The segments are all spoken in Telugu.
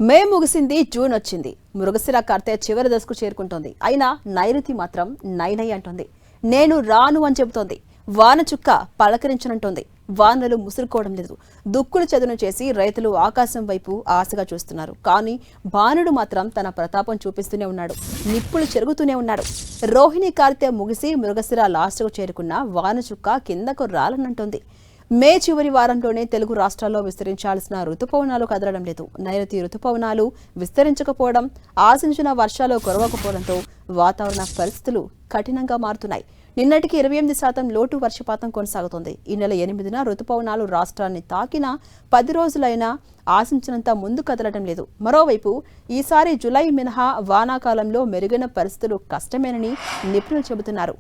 మే ముగిసింది, జూన్ వచ్చింది. మృగశిర కార్తె చివరి దశకు చేరుకుంటోంది. అయినా నైరుతి మాత్రం నైనై అంటోంది. నేను రాను అని చెబుతోంది. వాన చుక్క పలకరించనంటోంది. వానలు ముసురుకోవడం లేదు. దుక్కులు చదును చేసి రైతులు ఆకాశం వైపు ఆశగా చూస్తున్నారు. కానీ బాణుడు మాత్రం తన ప్రతాపం చూపిస్తూనే ఉన్నాడు. నిప్పులు చెరుగుతూనే ఉన్నాడు. రోహిణి కార్తె ముగిసి మృగశిర లాస్ట్కు చేరుకున్న వాన చుక్క కిందకు రాలనంటోంది. మే చివరి వారంలోనే తెలుగు రాష్ట్రాల్లో విస్తరించాల్సిన రుతుపవనాలు కదలడం లేదు. నైరుతి రుతుపవనాలు విస్తరించకపోవడం, ఆశించిన వర్షాలు కురవకపోవడంతో వాతావరణ పరిస్థితులు కఠినంగా మారుతున్నాయి. నిన్నటికి 28% లోటు వర్షపాతం కొనసాగుతోంది. ఈ నెల 8న రుతుపవనాలు రాష్ట్రాన్ని తాకిన 10 రోజులైనా ఆశించినంత ముందు కదలడం లేదు. మరోవైపు ఈసారి జులై మినహా వానాకాలంలో మెరుగైన పరిస్థితులు కష్టమేనని నిపుణులు చెబుతున్నారు.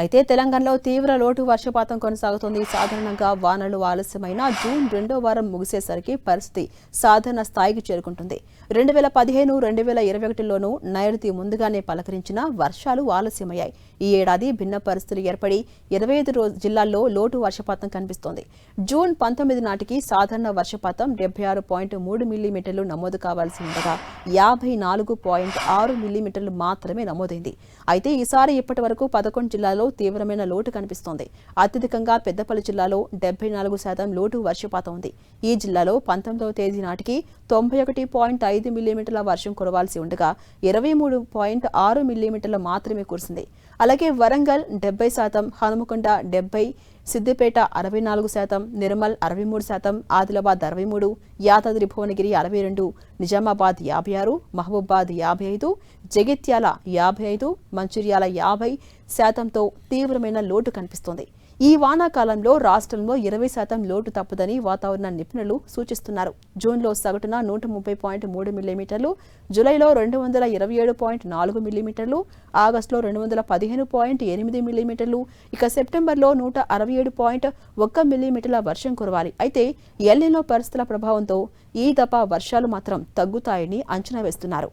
అయితే తెలంగాణలో తీవ్ర లోటు వర్షపాతం కొనసాగుతోంది. సాధారణంగా వానలు ఆలస్యమైన జూన్ 2వ వారం ముగిసేసరికి పరిస్థితి సాధారణ స్థాయికి చేరుకుంటుంది. 2015, 2021లోనూ నైరుతి ముందుగానే పలకరించిన వర్షాలు ఆలస్యమయ్యాయి. ఈ ఏడాది భిన్న పరిస్థితులు ఏర్పడి 25 జిల్లాల్లో లోటు వర్షపాతం కనిపిస్తోంది. జూన్ 19 నాటికి సాధారణ వర్షపాతం 76.3 మిల్లీమీటర్లు నమోదు కావాల్సి ఉండగా 54.6 మిల్లీమీటర్లు మాత్రమే నమోదైంది. అయితే ఈసారి ఇప్పటి వరకు 11 జిల్లాల్లో తీవ్రమైన లోటు కనిపిస్తోంది. అత్యధికంగా పెద్దపల్లి జిల్లాలో 74% లోటు వర్షపాతం ఉంది. ఈ జిల్లాలో 19వ తేదీ నాటికి 91.5 మిల్లీమీటర్ల వర్షం కురవాల్సి ఉండగా 23.6 మిల్లీమీటర్ల మాత్రమే కురిసింది. అలాగే వరంగల్ 70%, హనుమకొండ 70%, సిద్దిపేట 64%, నిర్మల్ 63%, ఆదిలాబాద్ 63%, యాదాద్రి భువనగిరి 62%, నిజామాబాద్ 56%, మహబూబాబాద్ 55%, జగిత్యాల 55%, మంచిర్యాల 50%తో తీవ్రమైన లోటు కనిపిస్తోంది. ఈ వానాకాలంలో రాష్ట్రంలో 20% లోటు తప్పదని వాతావరణ నిపుణులు సూచిస్తున్నారు. జూన్లో సగటున 130.3 మిల్లీమీటర్లు, జూలైలో 227.4 మిల్లీమీటర్లు, ఆగస్టులో 215.8 మిల్లీమీటర్లు, ఇక సెప్టెంబర్లో 167.1 మిల్లీమీటర్ల వర్షం కురవాలి. అయితే ఎల్నినో పరిస్థితుల ప్రభావంతో ఈ దఫా వర్షాలు మాత్రం తగ్గుతాయని అంచనా వేస్తున్నారు.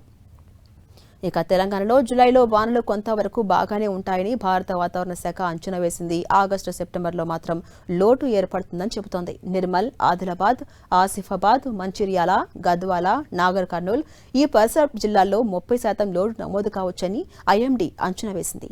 ఇక తెలంగాణలో జులైలో వానలు కొంతవరకు బాగానే ఉంటాయని భారత వాతావరణ శాఖ అంచనా వేసింది. ఆగస్టు, సెప్టెంబర్లో మాత్రం లోటు ఏర్పడుతుందని చెబుతోంది. నిర్మల్, ఆదిలాబాద్, ఆసిఫాబాద్, మంచిర్యాల, గద్వాల, నాగర్ కర్నూల్ ఈ పరిసర జిల్లాల్లో 30% లోటు నమోదు కావచ్చని ఐఎండీ అంచనా వేసింది.